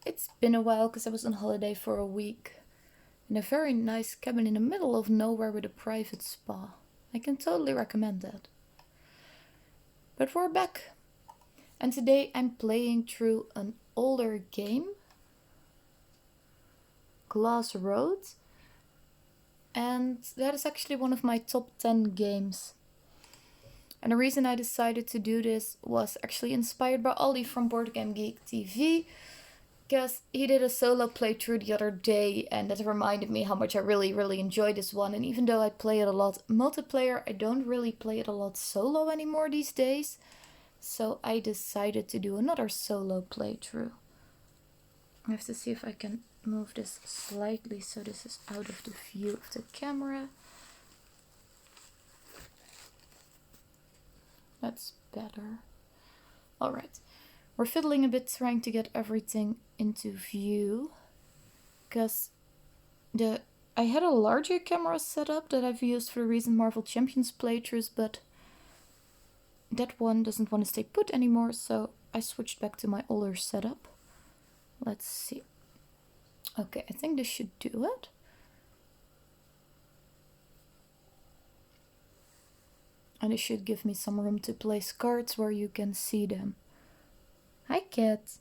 It's been a while because I was on holiday for a week in a very nice cabin in the middle of nowhere with a private spa. I can totally recommend that. But we're back, and today I'm playing through an older game, Glass Road, and that is actually one of my top 10 games. And the reason I decided to do this was actually inspired by Ollie from Board Game Geek TV, because he did a solo playthrough the other day, and that reminded me how much I really enjoy this one. And even though I play it a lot multiplayer, I don't really play it a lot solo anymore these days. So I decided to do another solo playthrough. I have to see if I can move this slightly so this is out of the view of the camera. That's better. Alright. We're fiddling a bit trying to get everything into view. Because I had a larger camera set up that I've used for the recent Marvel Champions playthroughs, but that one doesn't want to stay put anymore, so I switched back to my older setup. Let's see. Okay, I think this should do it. And it should give me some room to place cards where you can see them. Hi, cat.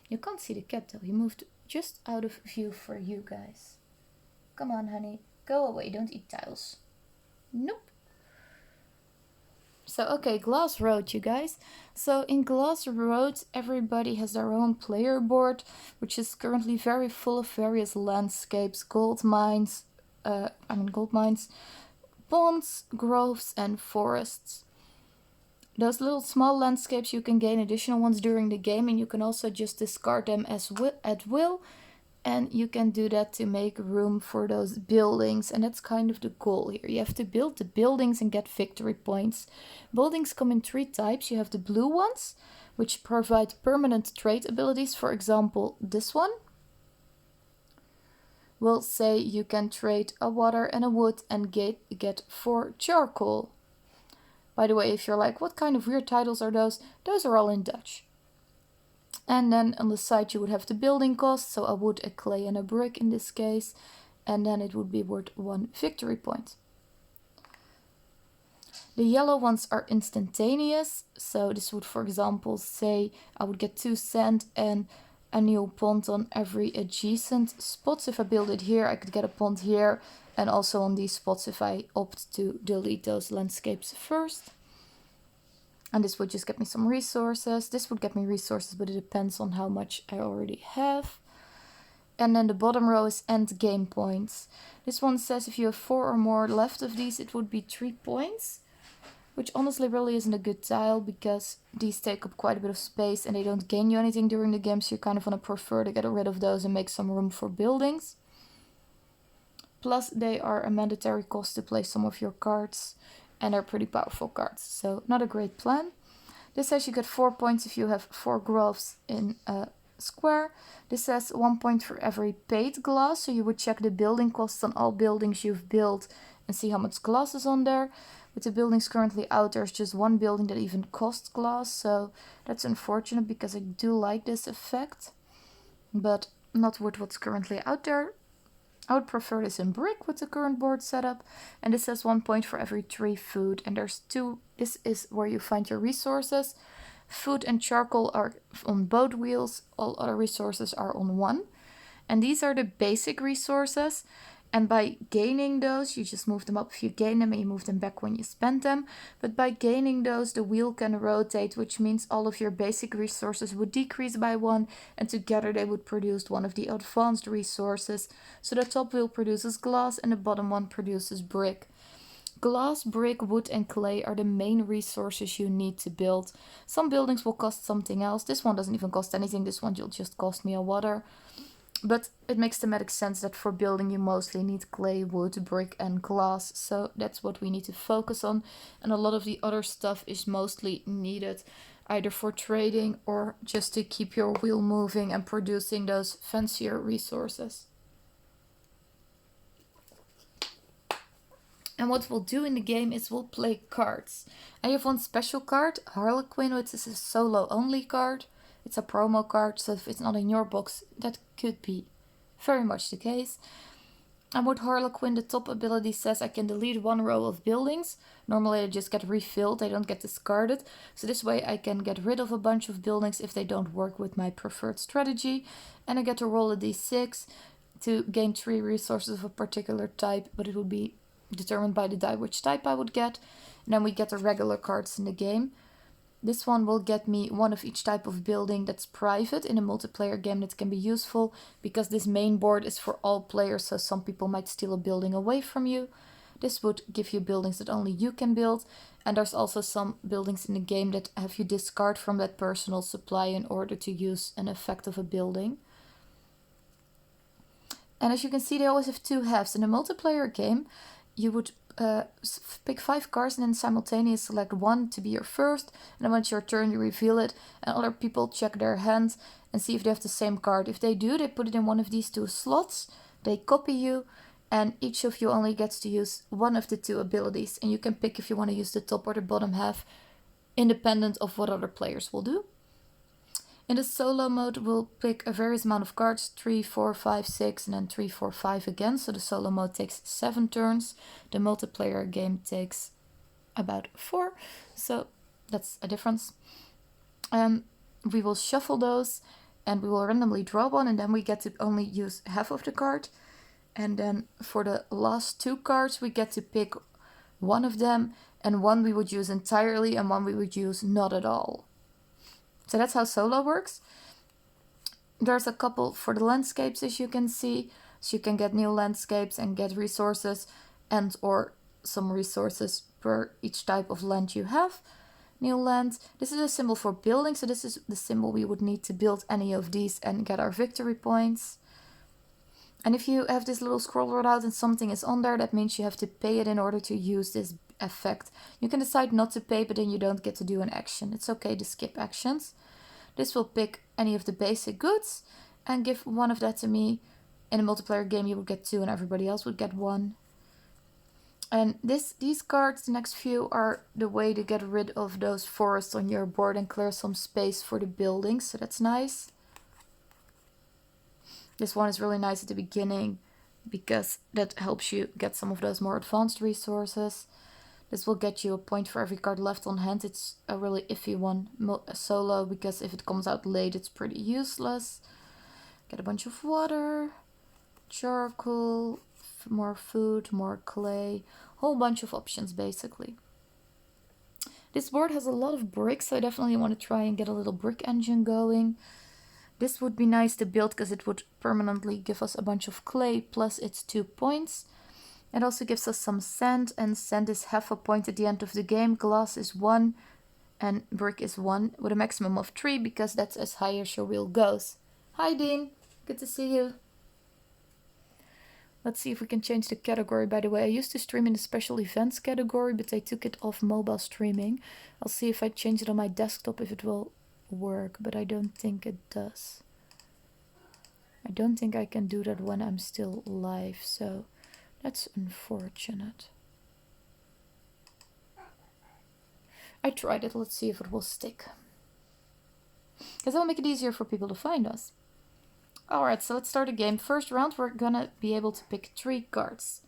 You can't see the cat though. He moved just out of view for you guys. Come on, honey. Go away. Don't eat tiles. Nope. So, okay, Glass Road, you guys. So, in Glass Road, everybody has their own player board, which is currently very full of various landscapes, gold mines, ponds, groves, and forests. Those little small landscapes, you can gain additional ones during the game, and you can also just discard them at will. And you can do that to make room for those buildings, and that's kind of the goal here. You have to build the buildings and get victory points. Buildings come in 3 types. You have the blue ones, which provide permanent trade abilities. For example, this one will say you can trade a water and a wood and get 4 charcoal. By the way, if you're like, what kind of weird titles are those? Those are all in Dutch. And then on the side you would have the building cost, so a wood, a clay and a brick in this case. And then it would be worth 1 victory point. The yellow ones are instantaneous. So this would, for example, say I would get 2 sand and a new pond on every adjacent spot. So if I build it here, I could get a pond here. And also on these spots if I opt to delete those landscapes first. And this would just get me some resources. This would get me resources, but it depends on how much I already have. And then the bottom row is end game points. This one says if you have 4 or more left of these, it would be 3 points. Which honestly really isn't a good tile, because these take up quite a bit of space and they don't gain you anything during the game. So you kind of want to prefer to get rid of those and make some room for buildings. Plus they are a mandatory cost to play some of your cards. And they're pretty powerful cards, so not a great plan. This says you get 4 points if you have 4 groves in a square. This says 1 point for every paid glass, so you would check the building costs on all buildings you've built and see how much glass is on there. With the buildings currently out, there's just 1 building that even costs glass, so that's unfortunate because I do like this effect, but not with what's currently out there. I would prefer this in brick with the current board setup. And this says 1 point for every 3 food. And there's 2. This is where you find your resources. Food and charcoal are on both wheels. All other resources are on one. And these are the basic resources. And by gaining those, you just move them up if you gain them, and you move them back when you spend them. But by gaining those, the wheel can rotate, which means all of your basic resources would decrease by 1, and together they would produce one of the advanced resources. So the top wheel produces glass and the bottom one produces brick. Glass, brick, wood and clay are the main resources you need to build. Some buildings will cost something else. This one doesn't even cost anything. This one will just cost me a water. But it makes thematic sense that for building you mostly need clay, wood, brick and glass. So that's what we need to focus on. And a lot of the other stuff is mostly needed either for trading or just to keep your wheel moving and producing those fancier resources. And what we'll do in the game is we'll play cards. I have one special card, Harlequin, which is a solo only card. it's a promo card, so if it's not in your box, that could be very much the case. And with Harlequin, the top ability says I can delete 1 row of buildings. Normally I just get refilled, they don't get discarded. So this way I can get rid of a bunch of buildings if they don't work with my preferred strategy. And I get to roll a d6 to gain 3 resources of a particular type, but it would be determined by the die which type I would get. And then we get the regular cards in the game. This one will get me 1 of each type of building that's private in a multiplayer game that can be useful, because this main board is for all players, so some people might steal a building away from you. This would give you buildings that only you can build, and there's also some buildings in the game that have you discard from that personal supply in order to use an effect of a building. And as you can see, they always have 2 halves. In a multiplayer game, you would pick 5 cards and then simultaneously select 1 to be your first, and then once your turn you reveal it, and other people check their hands and see if they have the same card. If they do, they put it in one of these 2 slots, they copy you, and each of you only gets to use 1 of the 2 abilities, and you can pick if you want to use the top or the bottom half, independent of what other players will do. In the solo mode, we'll pick a various amount of cards, 3, 4, 5, 6, and then 3, 4, 5 again. So the solo mode takes 7 turns. The multiplayer game takes about 4. So that's a difference. We will shuffle those, and we will randomly draw 1, and then we get to only use half of the card. And then for the last 2 cards, we get to pick 1 of them, and 1 we would use entirely, and 1 we would use not at all. So that's how solo works. There's a couple for the landscapes, as you can see. So you can get new landscapes and get resources and or some resources per each type of land you have. New land. This is a symbol for building. So this is the symbol we would need to build any of these and get our victory points. And if you have this little scroll out and something is on there, that means you have to pay it in order to use this effect. You can decide not to pay, but then you don't get to do an action. It's okay to skip actions. This will pick any of the basic goods and give 1 of that to me. In a multiplayer game you would get 2 and everybody else would get 1. And these cards, the next few, are the way to get rid of those forests on your board and clear some space for the buildings, so that's nice. This one is really nice at the beginning because that helps you get some of those more advanced resources. This will get you a point for every card left on hand. It's a really iffy one solo, because if it comes out late, it's pretty useless. Get a bunch of water, charcoal, more food, more clay, whole bunch of options basically. This board has a lot of bricks, so I definitely want to try and get a little brick engine going. This would be nice to build because it would permanently give us a bunch of clay plus its 2 points. It also gives us some sand, and sand is half a point at the end of the game. Glass is 1 and brick is 1 with a maximum of 3 because that's as high as your wheel goes. Hi Dean, good to see you. Let's see if we can change the category. By the way, I used to stream in the special events category, but they took it off mobile streaming. I'll see if I change it on my desktop if it will work, but I don't think it does. I don't think I can do that when I'm still live, so that's unfortunate. I tried it, let's see if it will stick. Because that will make it easier for people to find us. Alright, so let's start a game. First round, we're gonna be able to pick 3 cards.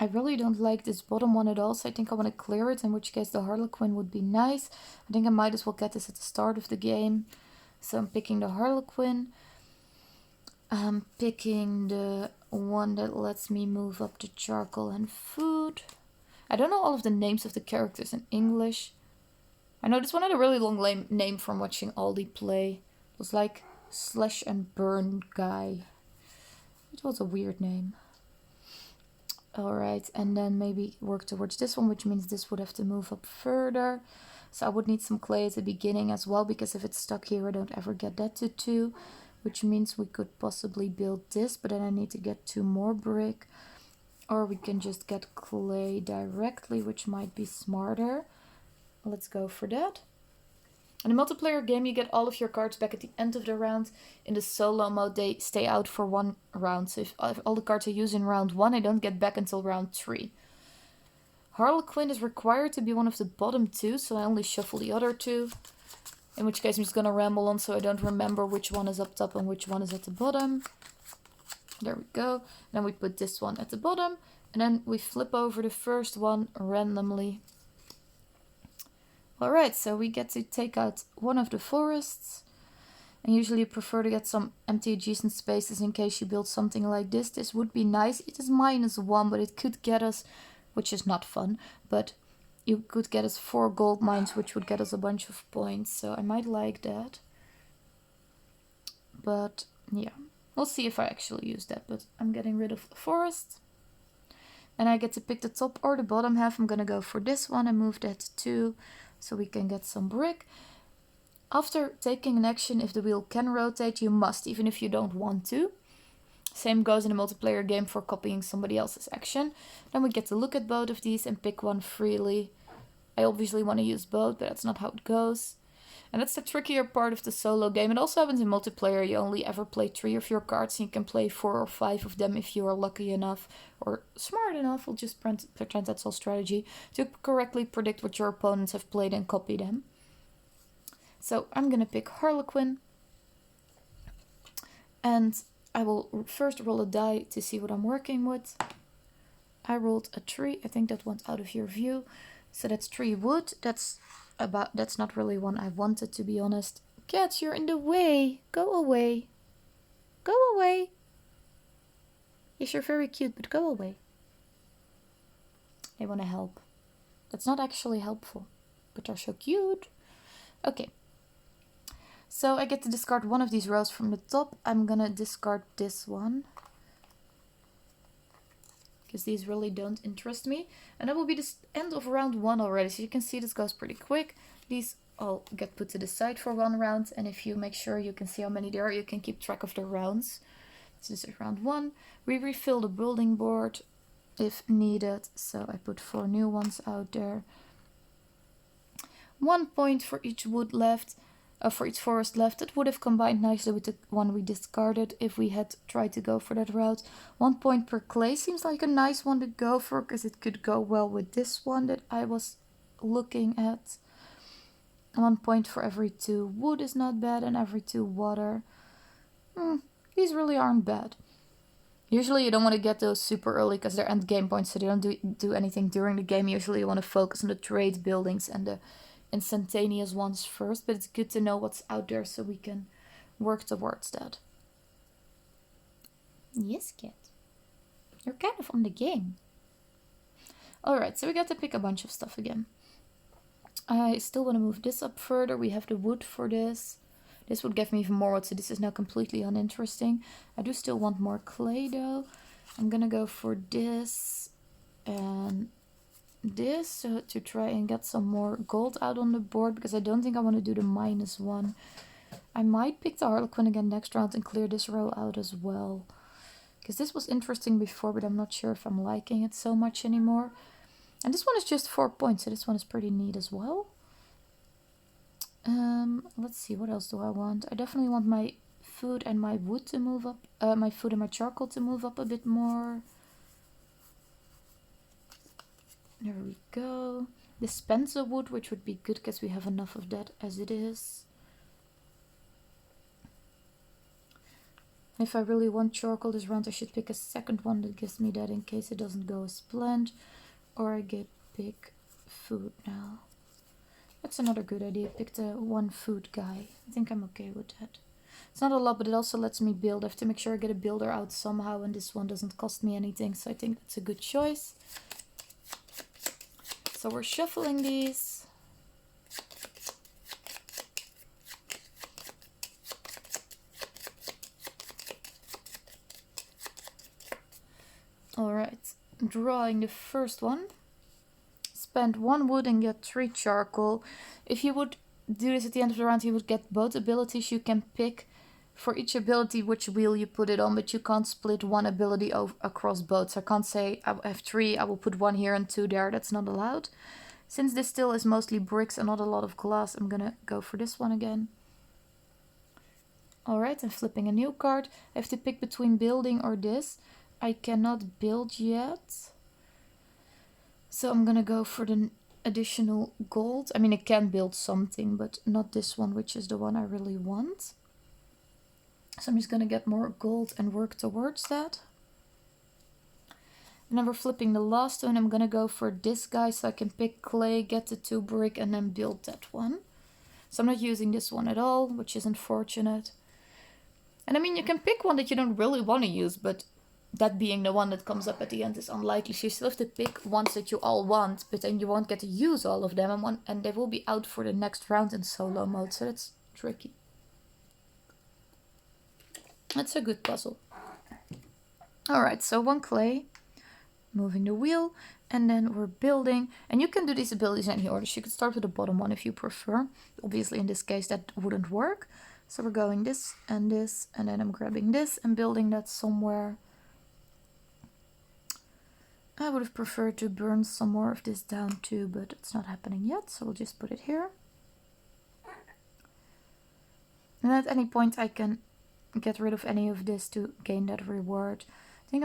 I really don't like this bottom one at all, so I think I want to clear it, in which case the Harlequin would be nice. I think I might as well get this at the start of the game. So I'm picking the Harlequin. I'm picking the one that lets me move up to charcoal and food. I don't know all of the names of the characters in English. I know this one had a really long name from watching Aldi play. It was like Slash and Burn Guy. It was a weird name. Alright, and then maybe work towards this one, which means this would have to move up further. So I would need some clay at the beginning as well, because if it's stuck here I don't ever get that to 2. Which means we could possibly build this, but then I need to get 2 more brick. Or we can just get clay directly, which might be smarter. Let's go for that. In a multiplayer game, you get all of your cards back at the end of the round. In the solo mode, they stay out for 1 round. So if all the cards I use in round 1, I don't get back until round 3. Harlequin is required to be one of the bottom two, so I only shuffle the other two. In which case I'm just gonna ramble on so I don't remember which one is up top and which one is at the bottom. There we go. Then we put this one at the bottom. And then we flip over the first one randomly. Alright, so we get to take out one of the forests. And usually you prefer to get some empty adjacent spaces in case you build something like this. This would be nice. It is -1, but it could get us, which is not fun, but you could get us 4 gold mines, which would get us a bunch of points. So I might like that. But yeah, we'll see if I actually use that. But I'm getting rid of the forest. And I get to pick the top or the bottom half. I'm gonna go for this one and move that to 2 so we can get some brick. After taking an action, if the wheel can rotate, you must, even if you don't want to. Same goes in a multiplayer game for copying somebody else's action. Then we get to look at both of these and pick one freely. I obviously want to use both, but that's not how it goes. And that's the trickier part of the solo game. It also happens in multiplayer. You only ever play 3 of your cards and you can play 4 or 5 of them if you are lucky enough or smart enough. We'll just pretend that's all strategy to correctly predict what your opponents have played and copy them. So I'm gonna pick Harlequin. And I will first roll a die to see what I'm working with. I rolled a 3. I think that went out of your view. So that's 3 wood. That's not really one I wanted, to be honest. Cats, you're in the way. Go away. Go away. Yes, you're very cute, but go away. They want to help. That's not actually helpful, but they're so cute. Okay. So I get to discard one of these rows from the top. I'm gonna discard this one, because these really don't interest me. And that will be the end of round 1 already. So you can see this goes pretty quick. These all get put to the side for 1 round. And if you make sure you can see how many there are, you can keep track of the rounds. So this is round 1. We refill the building board if needed. So I put 4 new ones out there. 1 point for each wood left. For each forest left. It would have combined nicely with the one we discarded if we had tried to go for that route. 1 point per clay seems like a nice one to go for, because it could go well with this one that I was looking at. 1 point for every 2 wood is not bad, and every 2 water. These really aren't bad. Usually you don't want to get those super early because they're end game points, so they don't do anything during the game. Usually you want to focus on the trade buildings and the instantaneous ones first, but it's good to know what's out there so we can work towards that. Yes, cat. You're kind of on the game. Alright, so we got to pick a bunch of stuff again. I still want to move this up further. We have the wood for this. This would give me even more wood, so this is now completely uninteresting. I do still want more clay though. I'm gonna go for this and this to try and get some more gold out on the board, because I don't think I want to do the -1. I might pick the Harlequin again next round and clear this row out as well, because this was interesting before, but I'm not sure if I'm liking it so much anymore. And this one is just 4 points, so this one is pretty neat as well. Let's see, what else do I want? I definitely want my food and my wood to move up, my food and my charcoal to move up a bit more. There we go. Dispenser wood, which would be good because we have enough of that as it is. If I really want charcoal this round, I should pick a second one that gives me that in case it doesn't go as planned. Or I get big food now. That's another good idea. Pick the 1 food guy. I think I'm okay with that. It's not a lot, but it also lets me build. I have to make sure I get a builder out somehow, and this one doesn't cost me anything, so I think that's a good choice. So we're shuffling these. Alright, drawing the first one. Spend 1 wood and get 3 charcoal. If you would do this at the end of the round, you would get both abilities. You can pick for each ability which wheel you put it on, but you can't split one ability across both. So I can't say I have 3, I will put 1 here and 2 there. That's not allowed. Since this still is mostly bricks and not a lot of glass, I'm gonna go for this one again. Alright, I'm flipping a new card. I have to pick between building or this. I cannot build yet. So I'm gonna go for the additional gold. I mean, it can build something, but not this one, which is the one I really want. So I'm just gonna get more gold and work towards that. And then we're flipping the last one. I'm gonna go for this guy so I can pick clay, get the 2 brick, and then build that one. So I'm not using this one at all, which is unfortunate. And I mean, you can pick one that you don't really want to use, but that being the one that comes up at the end is unlikely. So you still have to pick ones that you all want, but then you won't get to use all of them, and they will be out for the next round in solo mode, so that's tricky. That's a good puzzle. Alright, so 1 clay, moving the wheel, and then we're building. And you can do these abilities in any order. So you could start with the bottom one if you prefer. Obviously in this case that wouldn't work. So we're going this, and then I'm grabbing this and building that somewhere. I would have preferred to burn some more of this down too, but it's not happening yet, so we'll just put it here. And at any point I can get rid of any of this to gain that reward. I think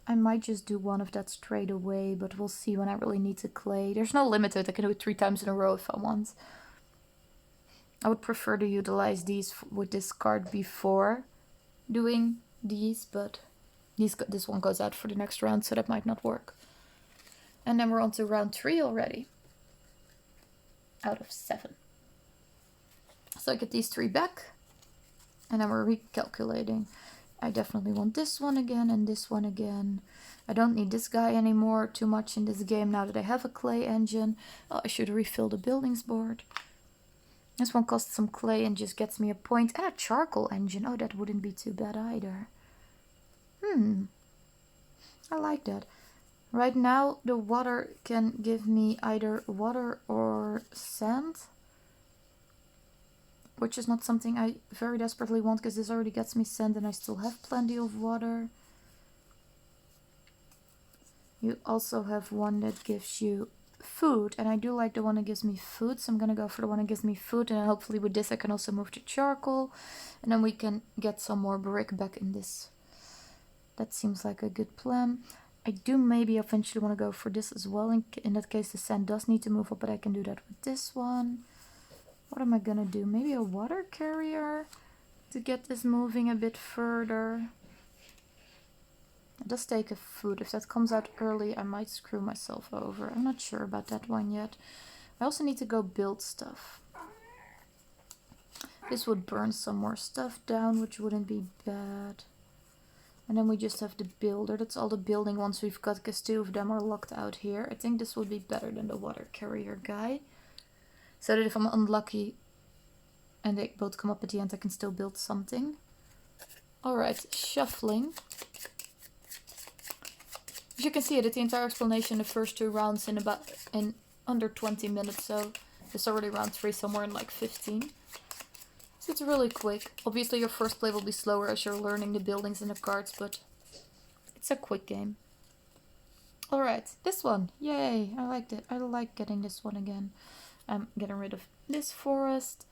I might just do one of that straight away, but we'll see when I really need the clay. There's no limit to it, I can do it 3 times in a row if I want. I would prefer to utilize these with this card before doing these, but this one goes out for the next round, so that might not work. And then we're on to round 3 already. Out of 7. So I get these 3 back. And then we're recalculating. I definitely want this one again and this one again. I don't need this guy anymore too much in this game now that I have a clay engine. Oh, I should refill the buildings board. This one costs some clay and just gets me a point. And a charcoal engine. Oh, that wouldn't be too bad either. I like that. Right now the water can give me either water or sand, which is not something I very desperately want because this already gets me sand and I still have plenty of water. You also have one that gives you food, and I do like the one that gives me food, so I'm gonna go for the one that gives me food, and hopefully with this I can also move to charcoal, and then we can get some more brick back in this. That seems like a good plan. I do maybe eventually want to go for this as well. In that case the sand does need to move up, but I can do that with this one. What am I gonna do? Maybe a water carrier to get this moving a bit further. It does take a food. If that comes out early, I might screw myself over. I'm not sure about that one yet. I also need to go build stuff. This would burn some more stuff down, which wouldn't be bad. And then we just have the builder. That's all the building ones we've got, because 2 of them are locked out here. I think this would be better than the water carrier guy. So that if I'm unlucky and they both come up at the end, I can still build something. Alright, shuffling. As you can see, I did the entire explanation the first 2 rounds in under 20 minutes. So it's already round 3, somewhere in like 15. So it's really quick. Obviously your first play will be slower as you're learning the buildings and the cards, but it's a quick game. Alright, this one. Yay, I liked it. I like getting this one again. I'm getting rid of this forest.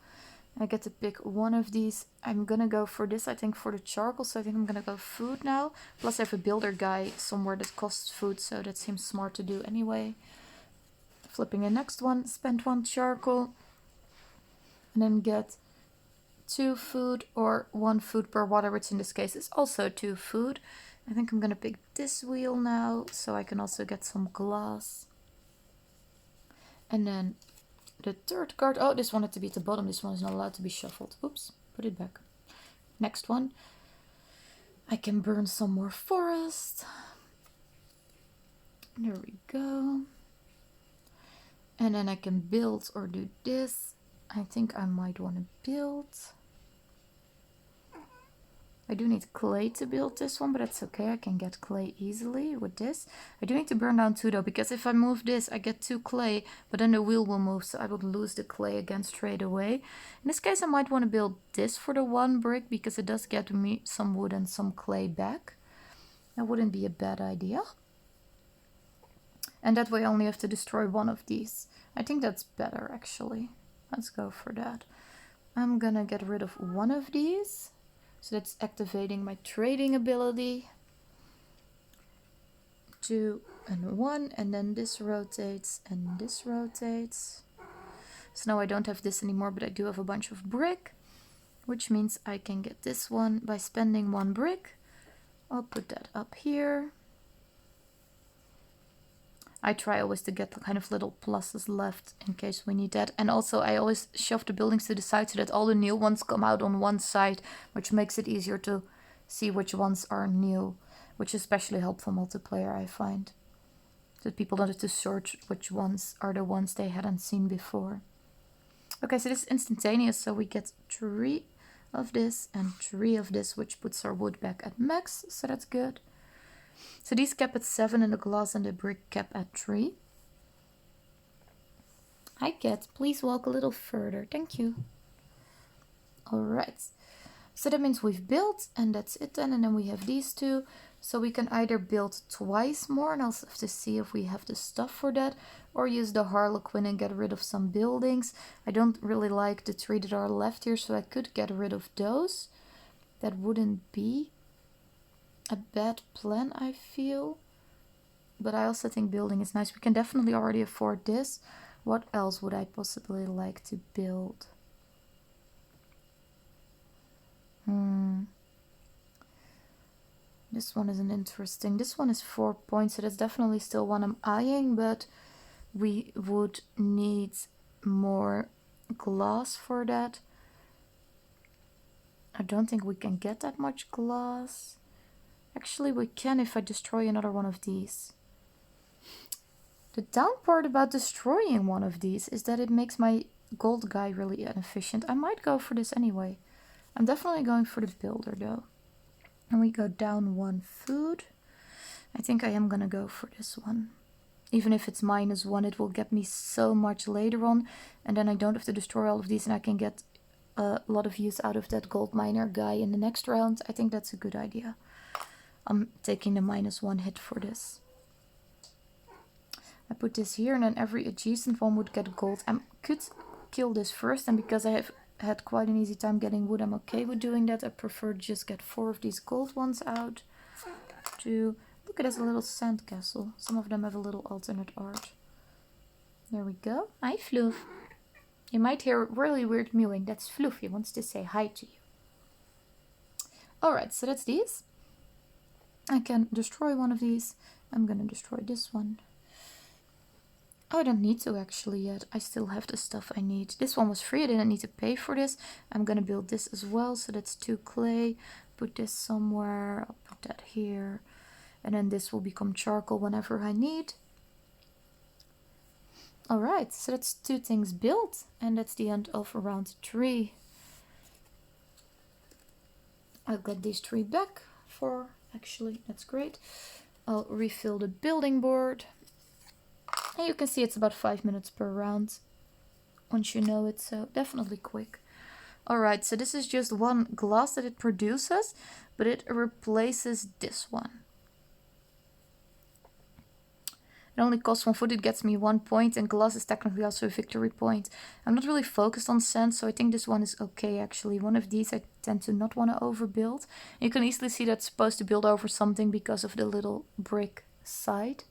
I get to pick one of these. I'm gonna go for this, I think, for the charcoal. So I think I'm gonna go food now. Plus I have a builder guy somewhere that costs food, so that seems smart to do anyway. Flipping the next one, spend 1 charcoal. And then get 2 food or 1 food per water, which in this case is also 2 food. I think I'm gonna pick this wheel now, so I can also get some glass. And then the 3rd card. Oh, this one had to be at the bottom. This one is not allowed to be shuffled. Oops, put it back. Next one. I can burn some more forest. There we go. And then I can build or do this. I think I might want to build. I do need clay to build this one, but that's okay. I can get clay easily with this. I do need to burn down 2 though, because if I move this, I get 2 clay, but then the wheel will move, so I would lose the clay again straight away. In this case, I might want to build this for the 1 brick, because it does get me some wood and some clay back. That wouldn't be a bad idea. And that way I only have to destroy 1 of these. I think that's better, actually. Let's go for that. I'm gonna get rid of 1 of these. So that's activating my trading ability. 2 and 1, and then this rotates and this rotates. So now I don't have this anymore, but I do have a bunch of brick, which means I can get this one by spending 1 brick. I'll put that up here. I try always to get the kind of little pluses left in case we need that. And also I always shove the buildings to the side so that all the new ones come out on one side, which makes it easier to see which ones are new, which is especially helpful multiplayer, I find. So that people don't have to search which ones are the ones they hadn't seen before. Okay, so this is instantaneous, so we get 3 of this and 3 of this, which puts our wood back at max, so that's good. So these cap at 7 and the glass and the brick cap at 3. Hi cat, please walk a little further, thank you. Alright, so that means we've built, and that's it then, and then we have these 2. So we can either build twice more, and I'll have to see if we have the stuff for that, or use the Harlequin and get rid of some buildings. I don't really like the 3 that are left here, so I could get rid of those. That wouldn't be a bad plan, I feel. But I also think building is nice. We can definitely already afford this. What else would I possibly like to build? This one isn't interesting. This one is 4 points, so that's definitely still one I'm eyeing, but we would need more glass for that. I don't think we can get that much glass. Actually, we can if I destroy another one of these. The down part about destroying one of these is that it makes my gold guy really inefficient. I might go for this anyway. I'm definitely going for the builder though. And we go down 1 food. I think I am gonna go for this one. Even if it's -1, it will get me so much later on. And then I don't have to destroy all of these and I can get a lot of use out of that gold miner guy in the next round. I think that's a good idea. I'm taking the -1 hit for this. I put this here and then every adjacent one would get gold. I could kill this first, and because I have had quite an easy time getting wood, I'm okay with doing that. I prefer to just get 4 of these gold ones out. Look at this little sand castle. Some of them have a little alternate art. There we go. Hi Floof. You might hear a really weird mewing. That's Floof. He wants to say hi to you. Alright, so that's these. I can destroy one of these. I'm gonna destroy this one. Oh, I don't need to actually yet. I still have the stuff I need. This one was free. I didn't need to pay for this. I'm gonna build this as well. So that's 2 clay. Put this somewhere. I'll put that here. And then this will become charcoal whenever I need. Alright, so that's 2 things built. And that's the end of round 3. I'll get these 3 back. 4, actually. That's great. I'll refill the building board. And you can see it's about 5 minutes per round, once you know it, so definitely quick. Alright, so this is just 1 glass that it produces, but it replaces this one. It only costs 1 food, it gets me 1 point, and glass is technically also a victory point. I'm not really focused on sand, so I think this one is okay actually. One of these I tend to not want to overbuild. You can easily see that's supposed to build over something because of the little brick side.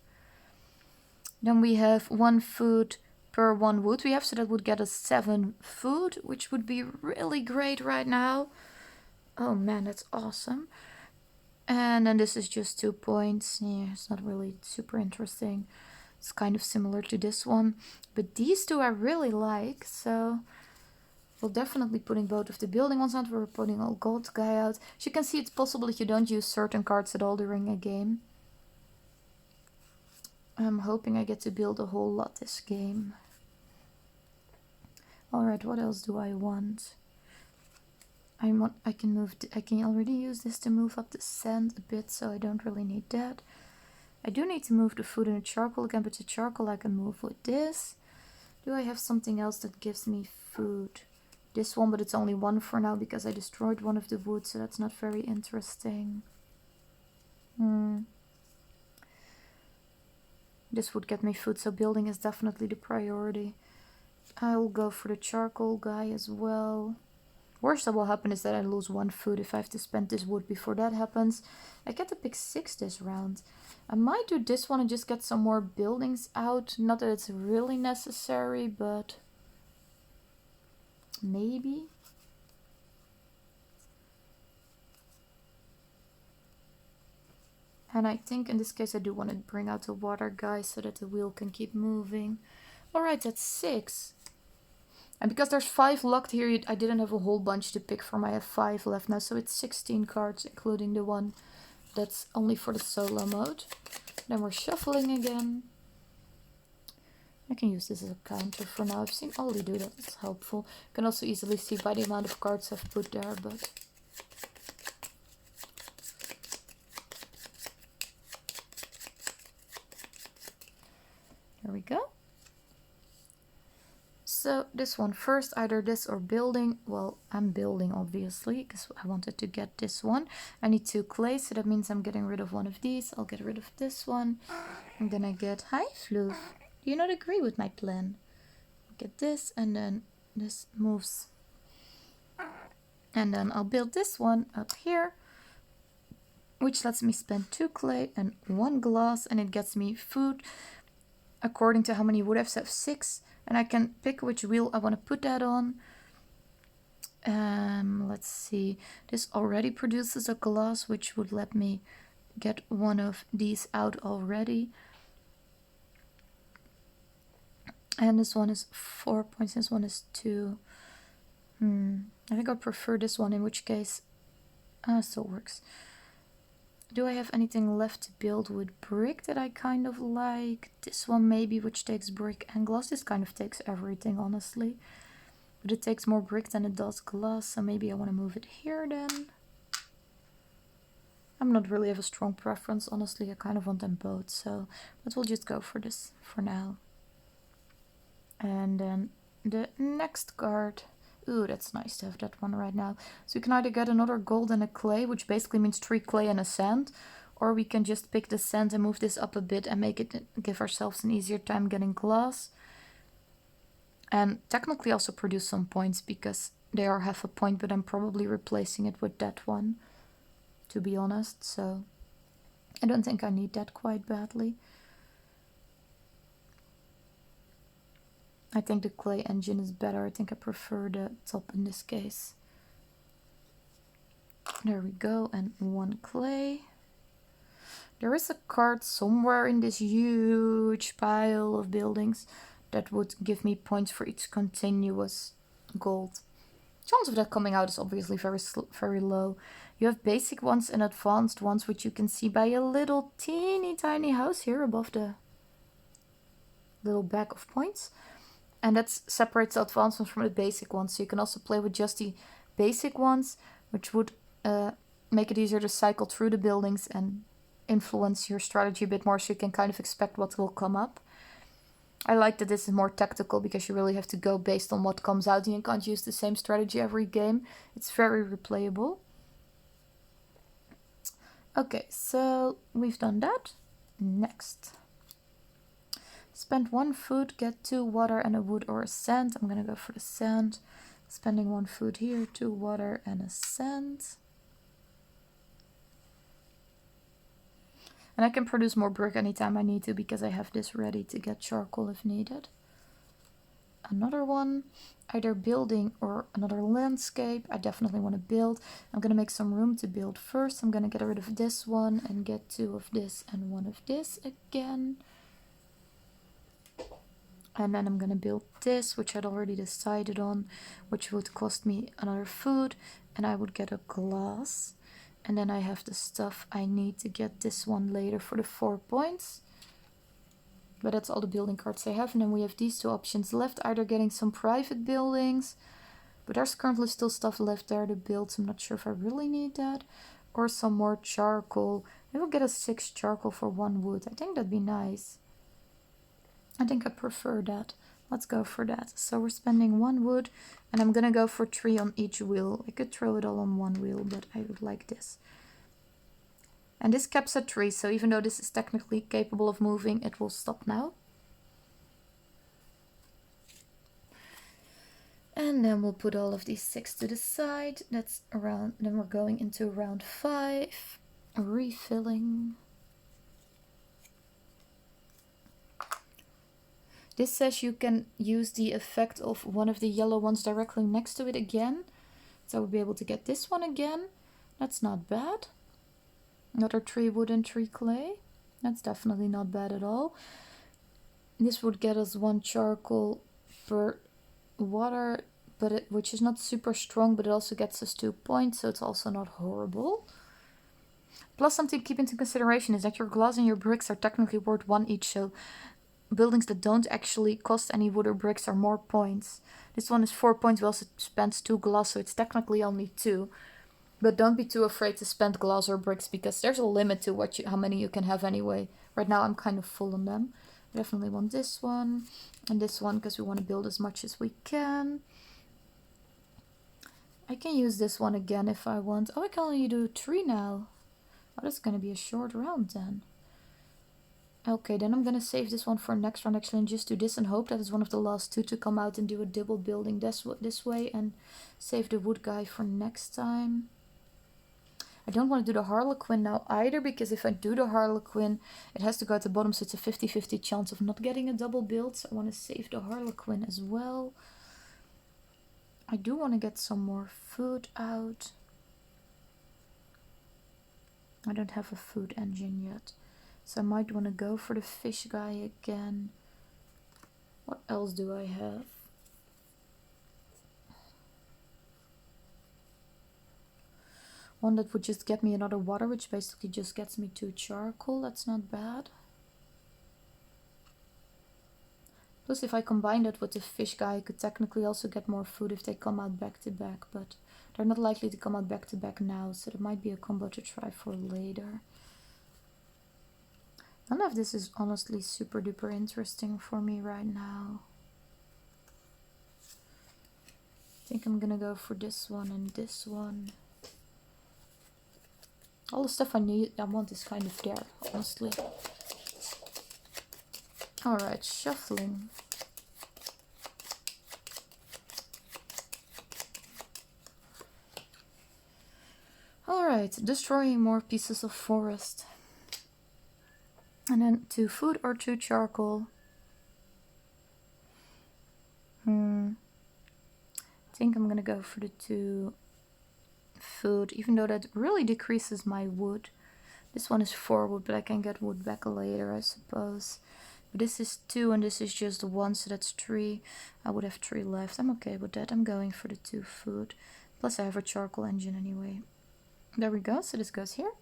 Then we have 1 food per 1 wood we have, so that would get us 7 food, which would be really great right now. Oh man, that's awesome. And then this is just 2 points. Yeah, it's not really super interesting. It's kind of similar to this one. But these 2 I really like, so we're definitely putting both of the building ones out. We're putting a gold guy out. As you can see, it's possible that you don't use certain cards at all during a game. I'm hoping I get to build a whole lot this game. Alright, what else do I want? I can already use this to move up the sand a bit, so I don't really need that. I do need to move the food and the charcoal again, but the charcoal I can move with this. Do I have something else that gives me food? This one, but it's only 1 for now because I destroyed one of the wood, so that's not very interesting. This would get me food, so building is definitely the priority. I'll go for the charcoal guy as well. Worst that will happen is that I lose 1 food if I have to spend this wood before that happens. I get to pick 6 this round. I might do this one and just get some more buildings out. Not that it's really necessary, but maybe. And I think in this case I do want to bring out the water guy so that the wheel can keep moving. Alright, that's 6. And because there's 5 locked here, I didn't have a whole bunch to pick from. I have 5 left now, so it's 16 cards, including the one that's only for the solo mode. Then we're shuffling again. I can use this as a counter for now. I've seen Ollie do that, it's helpful. You can also easily see by the amount of cards I've put there, but... There we go. So this one first, either this or building. Well, I'm building obviously, because I wanted to get this one. I need 2 clay, so that means I'm getting rid of one of these. I'll get rid of this one. And then I get, hi Floof, do you not agree with my plan? Get this, and then this moves. And then I'll build this one up here, which lets me spend 2 clay and 1 glass, and it gets me food according to how many wood I have. So I have 6. And I can pick which wheel I want to put that on. Let's see. This already produces a glass, which would let me get one of these out already. And this one is 4 points. This one is 2. I think I prefer this one, in which case... still works. Do I have anything left to build with brick that I kind of like? This one maybe, which takes brick and glass. This kind of takes everything, honestly. But it takes more brick than it does glass, so maybe I want to move it here then. I'm not really have a strong preference, honestly. I kind of want them both, so... But we'll just go for this for now. And then the next card... Ooh, that's nice to have that one right now. So we can either get another gold and a clay, which basically means 3 clay and a sand. Or we can just pick the sand and move this up a bit and give ourselves an easier time getting glass. And technically also produce some points, because they are half a point, but I'm probably replacing it with that one, to be honest. So I don't think I need that quite badly. I think the clay engine is better. I think I prefer the top in this case. There we go, and 1 clay. There is a card somewhere in this huge pile of buildings that would give me points for each continuous gold. Chance of that coming out is obviously very low. You have basic ones and advanced ones, which you can see by a little teeny tiny house here above the little bag of points. And that separates the advanced ones from the basic ones. So you can also play with just the basic ones, which would make it easier to cycle through the buildings and influence your strategy a bit more, so you can kind of expect what will come up. I like that this is more tactical, because you really have to go based on what comes out and you can't use the same strategy every game. It's very replayable. Okay, so we've done that. Next. Spend 1 food, get 2 water and a wood or a sand. I'm gonna go for the sand. Spending 1 food here, 2 water and a sand. And I can produce more brick anytime I need to, because I have this ready to get charcoal if needed. Another one, either building or another landscape. I definitely want to build. I'm gonna make some room to build first. I'm gonna get rid of this one and get 2 of this and 1 of this again. And then I'm gonna build this, which I'd already decided on, which would cost me another food, and I would get a glass. And then I have the stuff I need to get this one later for the 4 points. But that's all the building cards I have. And then we have these 2 options left, either getting some private buildings, but there's currently still stuff left there to build, so I'm not sure if I really need that, or some more charcoal. I will get a 6 charcoal for 1 wood. I think that'd be nice. I think I prefer that. Let's go for that. So we're spending 1 wood, and I'm gonna go for 3 on each wheel. I could throw it all on 1 wheel, but I would like this. And this caps at 3, so even though this is technically capable of moving, it will stop now. And then we'll put all of these 6 to the side. That's around, then we're going into round 5, refilling. This says you can use the effect of one of the yellow ones directly next to it again. So we'll be able to get this one again. That's not bad. Another 3 wood and 3 clay. That's definitely not bad at all. This would get us 1 charcoal per water, but which is not super strong, but it also gets us 2 points, so it's also not horrible. Plus, something to keep into consideration is that your glass and your bricks are technically worth 1 each, so buildings that don't actually cost any wood or bricks are more points. This one is 4 points, we also spent 2 glass, so it's technically only 2. But don't be too afraid to spend glass or bricks, because there's a limit to how many you can have anyway. Right now I'm kind of full on them. I definitely want this one and this one, because we want to build as much as we can. I can use this one again if I want. Oh, I can only do 3 now. Oh, that's going to be a short round then. Okay, then I'm going to save this one for next round actually, and just do this and hope that it's one of the last 2 to come out and do a double building this way, and save the wood guy for next time. I don't want to do the Harlequin now either, because if I do the Harlequin, it has to go at the bottom, so it's a 50-50 chance of not getting a double build, so I want to save the Harlequin as well. I do want to get some more food out. I don't have a food engine yet, so I might want to go for the fish guy again. What else do I have? One that would just get me another water, which basically just gets me 2 charcoal. That's not bad. Plus, if I combine that with the fish guy, I could technically also get more food if they come out back to back, but they're not likely to come out back to back now, so that might be a combo to try for later. None of this is honestly super duper interesting for me right now. I think I'm gonna go for this one and this one. All the stuff I want is kind of there, honestly. Alright, shuffling. Alright, destroying more pieces of forest. And then 2 food or 2 charcoal. I think I'm gonna go for the 2 food, even though that really decreases my wood. This one is 4 wood, but I can get wood back later, I suppose. But this is 2 and this is just 1, so that's 3. I would have 3 left. I'm okay with that. I'm going for the 2 food. Plus I have a charcoal engine anyway. There we go, so this goes here.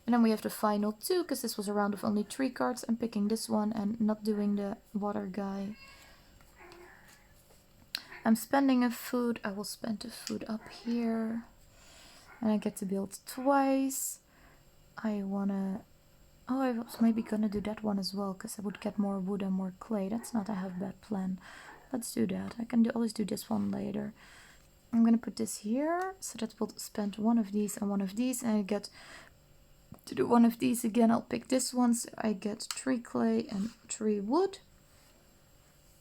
And then we have the final 2, because this was a round of only 3 cards. I'm picking this one and not doing the water guy. I'm spending a food. I will spend the food up here. And I get to build twice. I wanna... Oh, I was maybe gonna do that one as well, because I would get more wood and more clay. That's not a half-bad plan. Let's do that. I can always do this one later. I'm gonna put this here, so that we'll spend one of these and one of these, and I get to do one of these again. I'll pick this one, so I get 3 clay and 3 wood.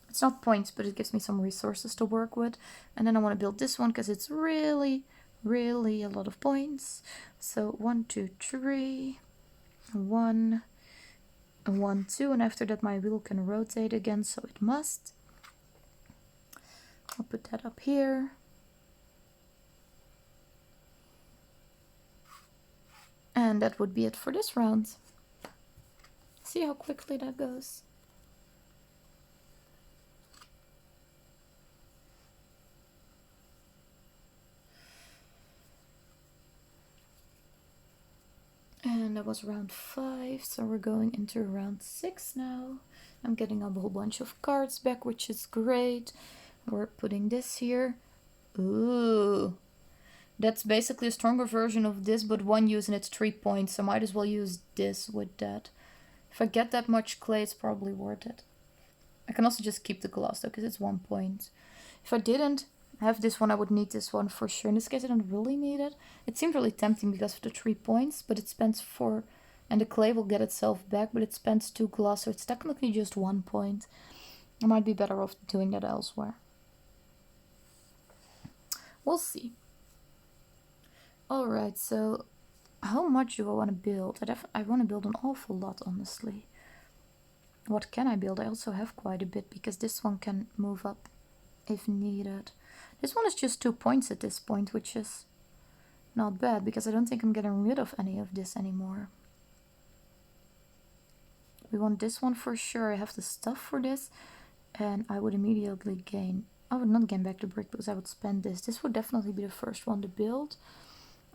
It's not points, but it gives me some resources to work with. And then I want to build this one, because it's really a lot of points. So 1, 2, 3, 1, 1, 2, and after that my wheel can rotate again, so it must. I'll put that up here. And that would be it for this round. See how quickly that goes. And that was round 5, so we're going into round 6 now. I'm getting a whole bunch of cards back, which is great. We're putting this here. Ooh. That's basically a stronger version of this, but 1 use and it's 3 points, so might as well use this with that. If I get that much clay, it's probably worth it. I can also just keep the glass though, because it's 1 point. If I didn't have this one, I would need this one for sure. In this case, I don't really need it. It seemed really tempting because of the 3 points, but it spends 4, and the clay will get itself back, but it spends 2 glass, so it's technically just 1 point. I might be better off doing that elsewhere. We'll see. Alright, so how much do I want to build? I want to build an awful lot, honestly. What can I build? I also have quite a bit, because this one can move up if needed. This one is just 2 points at this point, which is not bad, because I don't think I'm getting rid of any of this anymore. We want this one for sure. I have the stuff for this, and I would immediately gain... I would not gain back the brick, because I would spend this. This would definitely be the first one to build,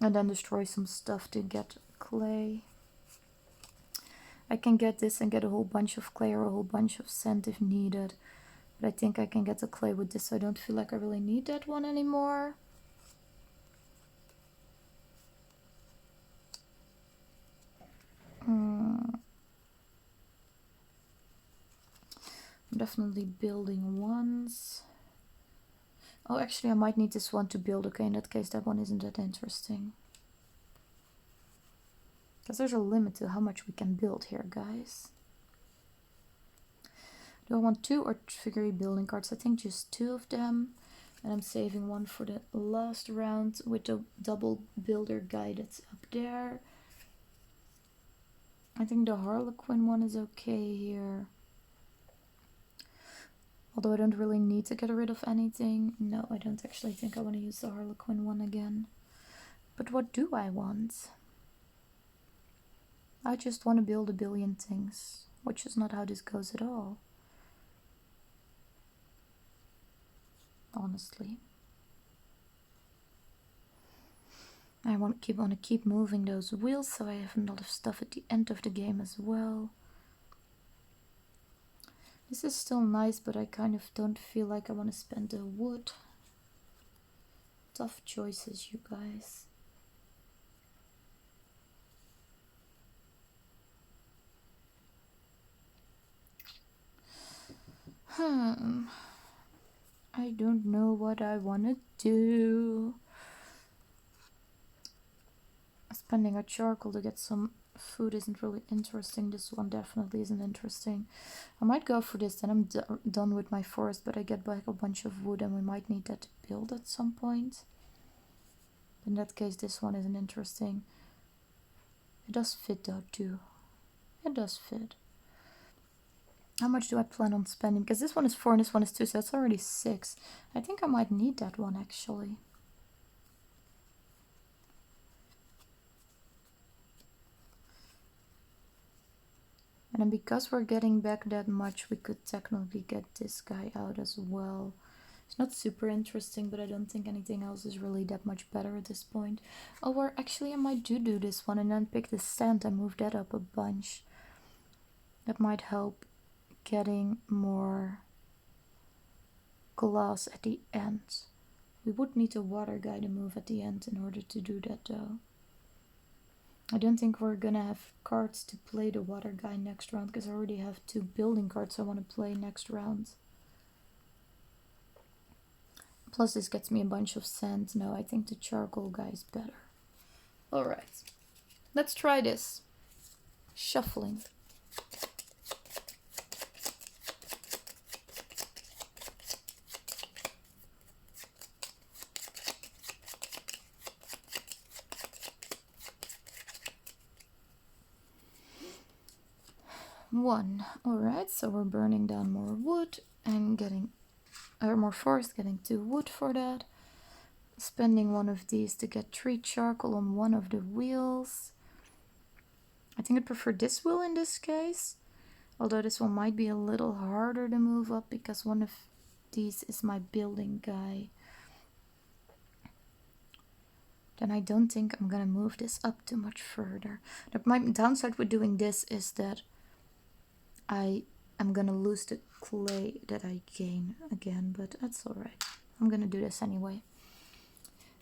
and then destroy some stuff to get clay. I can get this and get a whole bunch of clay or a whole bunch of sand if needed. But I think I can get the clay with this, so I don't feel like I really need that one anymore. I'm definitely building ones. Oh, actually I might need this one to build. Okay, in that case that one isn't that interesting. Because there's a limit to how much we can build here, guys. Do I want 2 or 3 building cards? I think just 2 of them. And I'm saving one for the last round with the double builder guy that's up there. I think the Harlequin one is okay here. Although I don't really need to get rid of anything. No, I don't actually think I want to use the Harlequin one again. But what do I want? I just want to build a billion things, which is not how this goes at all. Honestly. I want to keep moving those wheels, so I have a lot of stuff at the end of the game as well. This is still nice, but I kind of don't feel like I want to spend the wood. Tough choices, you guys. I don't know what I want to do. Spending a charcoal to get some food isn't really interesting. This one definitely isn't interesting. I might go for this, then I'm done with my forest, but I get back a bunch of wood and we might need that to build at some point. In that case, this one isn't interesting. It does fit though too. It does fit. How much do I plan on spending? Because this one is 4 and this one is 2, so that's already 6. I think I might need that one actually. And then because we're getting back that much, we could technically get this guy out as well. It's not super interesting, but I don't think anything else is really that much better at this point. Oh, or actually I might do this one and then pick the stand and move that up a bunch. That might help getting more glass at the end. We would need a water guy to move at the end in order to do that though. I don't think we're gonna have cards to play the water guy next round, because I already have 2 building cards I want to play next round. Plus this gets me a bunch of sand. No, I think the charcoal guy is better. Alright, let's try this. Shuffling. One. Alright, so we're burning down more wood and getting more forest, getting 2 wood for that. Spending one of these to get 3 charcoal on one of the wheels. I think I'd prefer this wheel in this case. Although this one might be a little harder to move up, because one of these is my building guy. Then I don't think I'm gonna move this up too much further. My downside with doing this is that I am gonna lose the clay that I gain again, but that's alright. I'm gonna do this anyway.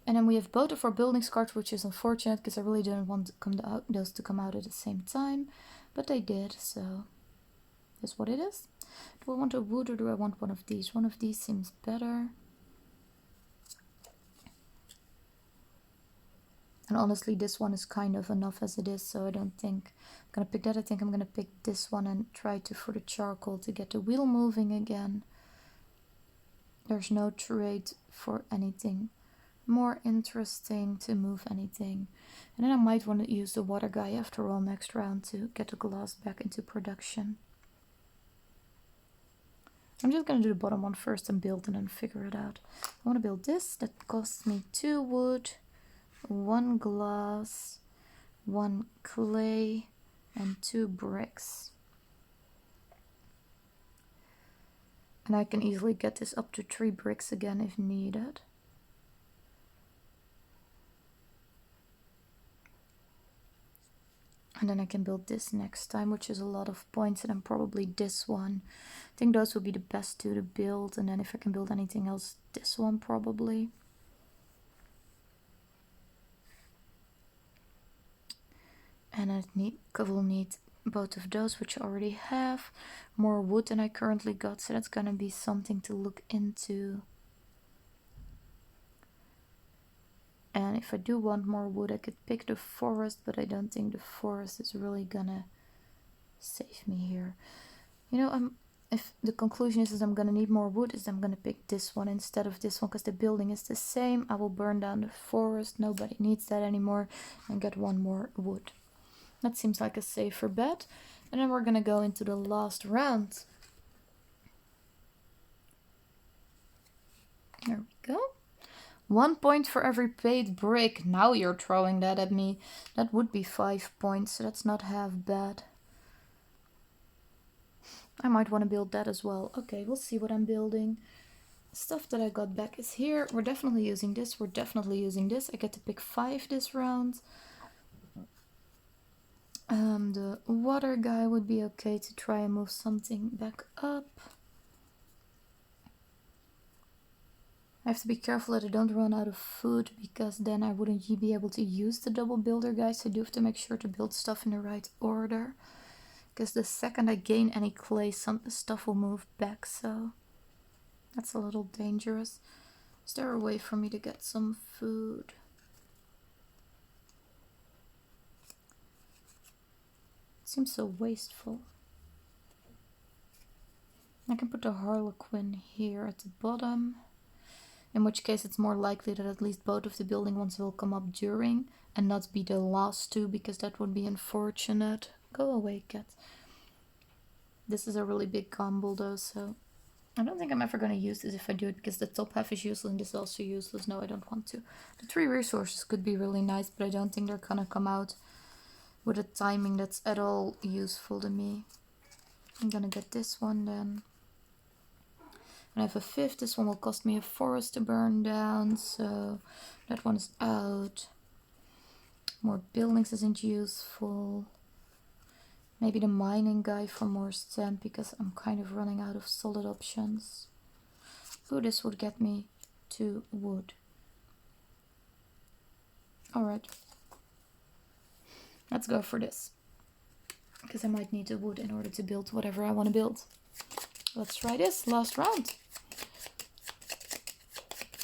And then we have both of our buildings cards, which is unfortunate because I really didn't want those to come out at the same time, but they did, so that's what it is. Do I want a wood or do I want one of these? One of these seems better. And honestly, this one is kind of enough as it is, so I don't think I'm gonna pick that. I think I'm gonna pick this one and try to, for the charcoal, to get the wheel moving again. There's no trade for anything more interesting to move anything. And then I might want to use the water guy after all next round to get the glass back into production. I'm just gonna do the bottom one first and build and then figure it out. I want to build this. That costs me 2 wood, 1 glass, 1 clay, and 2 bricks. And I can easily get this up to 3 bricks again if needed. And then I can build this next time, which is a lot of points, and then probably this one. I think those will be the best two to build, and then if I can build anything else, this one probably. And I will need both of those, which I already have. More wood than I currently got, so that's gonna be something to look into. And if I do want more wood, I could pick the forest, but I don't think the forest is really gonna save me here. You know, if the conclusion is I'm gonna need more wood, is I'm gonna pick this one instead of this one, because the building is the same. I will burn down the forest, nobody needs that anymore, and get 1 more wood. That seems like a safer bet. And then we're gonna go into the last round. There we go. 1 point for every paid brick. Now you're throwing that at me. That would be 5 points, so that's not half bad. I might want to build that as well. Okay, we'll see what I'm building. Stuff that I got back is here. We're definitely using this. We're definitely using this. I get to pick 5 this round. The water guy would be okay to try and move something back up. I have to be careful that I don't run out of food, because then I wouldn't be able to use the double builder guys. So I do have to make sure to build stuff in the right order, because the second I gain any clay, some stuff will move back, so that's a little dangerous. Is there a way for me to get some food? It seems so wasteful. I can put the Harlequin here at the bottom, in which case it's more likely that at least both of the building ones will come up during and not be the last 2, because that would be unfortunate. Go away, cat. This is a really big combo though, so I don't think I'm ever going to use this if I do it, because the top half is useless and this is also useless. No, I don't want to. The 3 resources could be really nice, but I don't think they're going to come out with a timing that's at all useful to me. I'm going to get this one then. And I have a 5th. This one will cost me a forest to burn down, so that one is out. More buildings isn't useful. Maybe the mining guy for more sand, because I'm kind of running out of solid options. Ooh, this would get me 2 wood. Alright. Let's go for this, because I might need the wood in order to build whatever I want to build. Let's try this last round.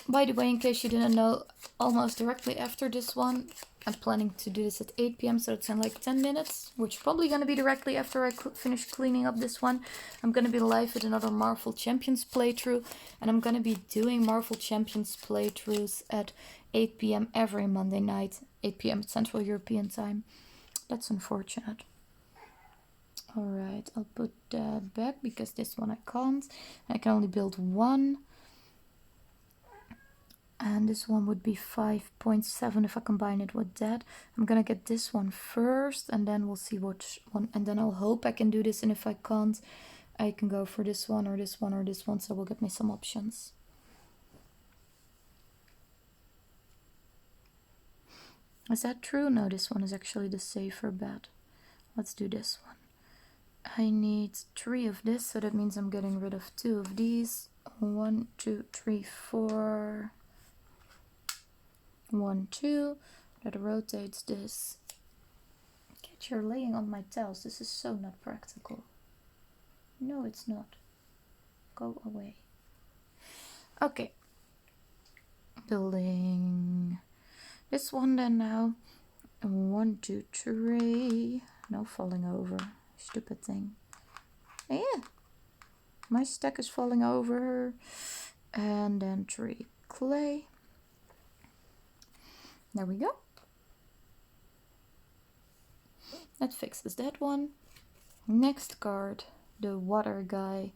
By the way, in case you didn't know, almost directly after this one, I'm planning to do this at 8 p.m, so it's in like 10 minutes, which is probably going to be directly after I finish cleaning up this one. I'm going to be live with another Marvel Champions playthrough, and I'm going to be doing Marvel Champions playthroughs at 8 p.m. every Monday night, 8 p.m. Central European time. That's unfortunate. Alright, I'll put that back, because this one I can't. I can only build 1. And this one would be 5.7 if I combine it with that. I'm gonna get this one first, and then we'll see which one. And then I'll hope I can do this, and if I can't, I can go for this one or this one or this one, so we'll get me some options. Is that true? No, this one is actually the safer bet. Let's do this one. I need 3 of this, so that means I'm getting rid of 2 of these. 1, 2, 3, 4. 1, 2. That rotates this. Cat, you're laying on my tiles. This is so not practical. No, it's not. Go away. Okay. Building This one then now. 1, 2, 3. No falling over. Stupid thing. Yeah. My stack is falling over. And then 3 clay. There we go. That fixes that one. Next card, the water guy.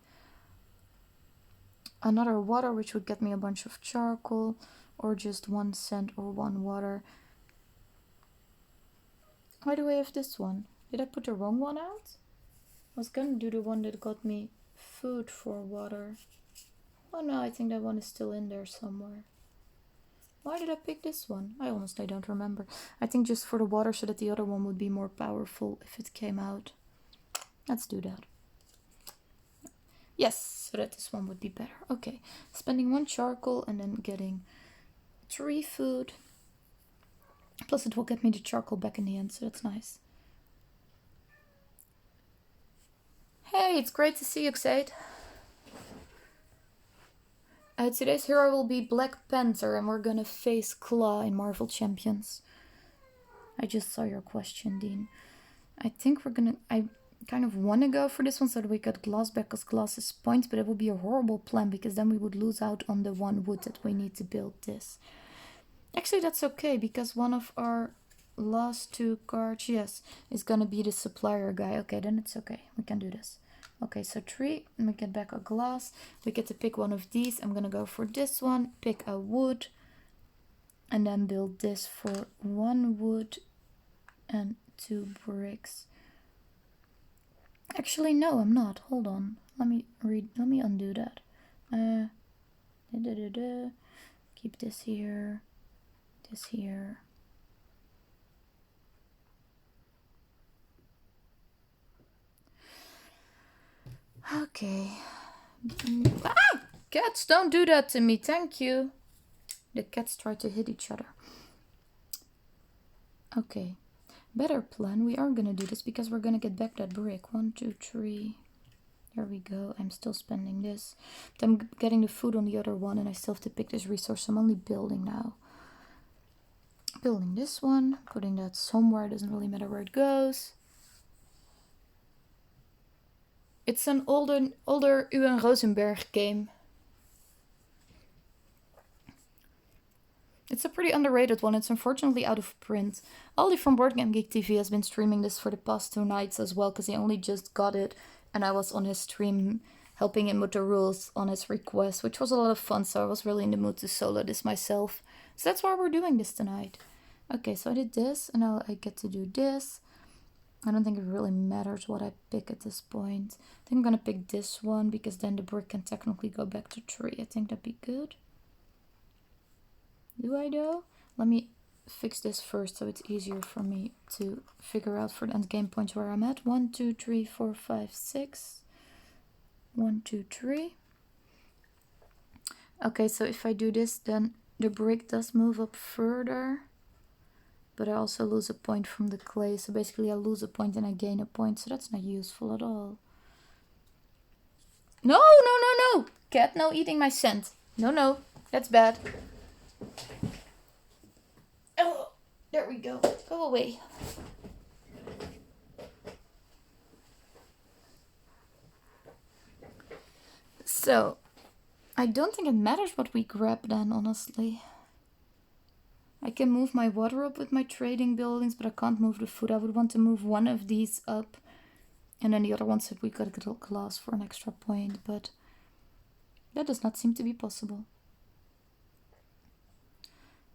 Another water, which would get me a bunch of charcoal, or just 1 sand or 1 water. Why do I have this one? Did I put the wrong one out? I was gonna do the one that got me food for water. Oh no, I think that one is still in there somewhere. Why did I pick this one? I honestly don't remember. I think just for the water so that the other one would be more powerful if it came out. Let's do that. Yes, so that this one would be better. Okay, spending 1 charcoal and then getting 3 food. Plus it will get me the charcoal back in the end, so that's nice. Hey, it's great to see you, Xade. Today's hero will be Black Panther and we're gonna face Claw in Marvel Champions. I just saw your question, Dean. I think we're gonna... I kind of want to go for this one so that we get glass back because glass is points, but it would be a horrible plan because then we would lose out on the 1 wood that we need to build this. Actually, that's okay because one of our last 2 cards, yes, is gonna be the supplier guy. Okay, then it's okay. We can do this. Okay, so 3, and we get back a glass. We get to pick one of these. I'm gonna go for this one, pick a wood, and then build this for 1 wood and 2 bricks. Actually, no, I'm not. Hold on. Let me undo that. Keep this here. This here. Okay. Ah! Cats, don't do that to me. Thank you. The cats try to hit each other. Okay. Better plan. We are gonna do this because we're gonna get back that brick. 1, 2, 3. There we go. I'm still spending this. But I'm getting the food on the other one and I still have to pick this resource. I'm only building now. Building this one. Putting that somewhere. Doesn't really matter where it goes. It's an older Uwe Rosenberg game. It's a pretty underrated one. It's unfortunately out of print. Aldi from Board Game Geek TV has been streaming this for the past 2 nights as well because he only just got it and I was on his stream helping him with the rules on his request, which was a lot of fun, so I was really in the mood to solo this myself. So that's why we're doing this tonight. Okay, so I did this and now I get to do this. I don't think it really matters what I pick at this point. I think I'm gonna pick this one because then the brick can technically go back to 3. I think that'd be good. Do I though? Let me fix this first so it's easier for me to figure out for the end game points where I'm at. 1, 2, 3, 4, 5, 6. 1, 2, 3. Okay, so if I do this, then the brick does move up further. But I also lose a point from the clay. So basically I lose a point and I gain a point. So that's not useful at all. No, no, no, no. Cat, no eating my scent. No, no. That's bad. Oh, there we go. Go away. So, I don't think it matters what we grab then, honestly. I can move my water up with my trading buildings, but I can't move the food. I would want to move one of these up. And then the other one said we could get a glass for an extra point, but that does not seem to be possible.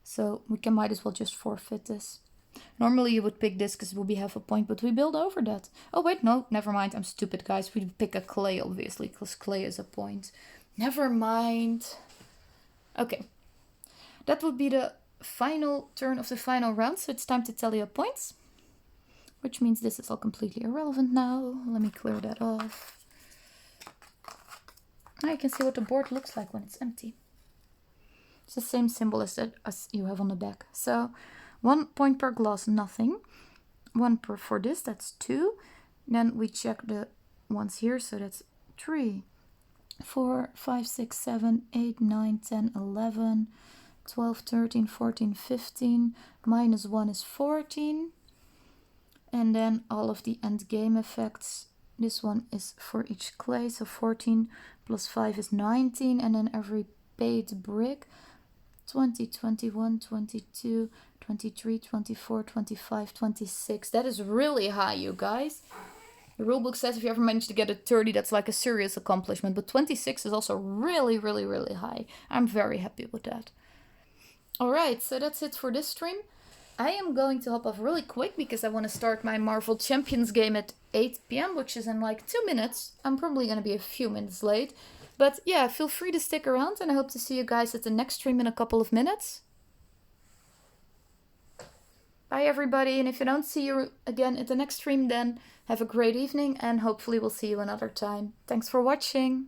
So we might as well just forfeit this. Normally you would pick this because it will be half a point, but we build over that. Oh wait, no, never mind. I'm stupid, guys. We pick a clay, obviously, because clay is a point. Never mind. Okay. That would be the final turn of the final round, so it's time to tally up points. Which means this is all completely irrelevant now. Let me clear that off. Now you can see what the board looks like when it's empty. It's the same symbol as you have on the back. So 1 point per glass, nothing. 1 for this, that's 2. Then we check the ones here, so that's 3, 4, 5, 6, 7, 8, 9, 10, 11, 12, 13, 14, 15. Minus 1 is 14. And then all of the end game effects. This one is for each clay. So 14 plus 5 is 19. And then every paid brick. 20, 21, 22, 23, 24, 25, 26. That is really high, you guys. The rulebook says if you ever manage to get a 30, that's like a serious accomplishment. But 26 is also really, really, really high. I'm very happy with that. Alright, so that's it for this stream. I am going to hop off really quick because I want to start my Marvel Champions game at 8 p.m., which is in like 2 minutes. I'm probably going to be a few minutes late. But yeah, feel free to stick around and I hope to see you guys at the next stream in a couple of minutes. Bye everybody, and if I don't see you again at the next stream, then have a great evening and hopefully we'll see you another time. Thanks for watching.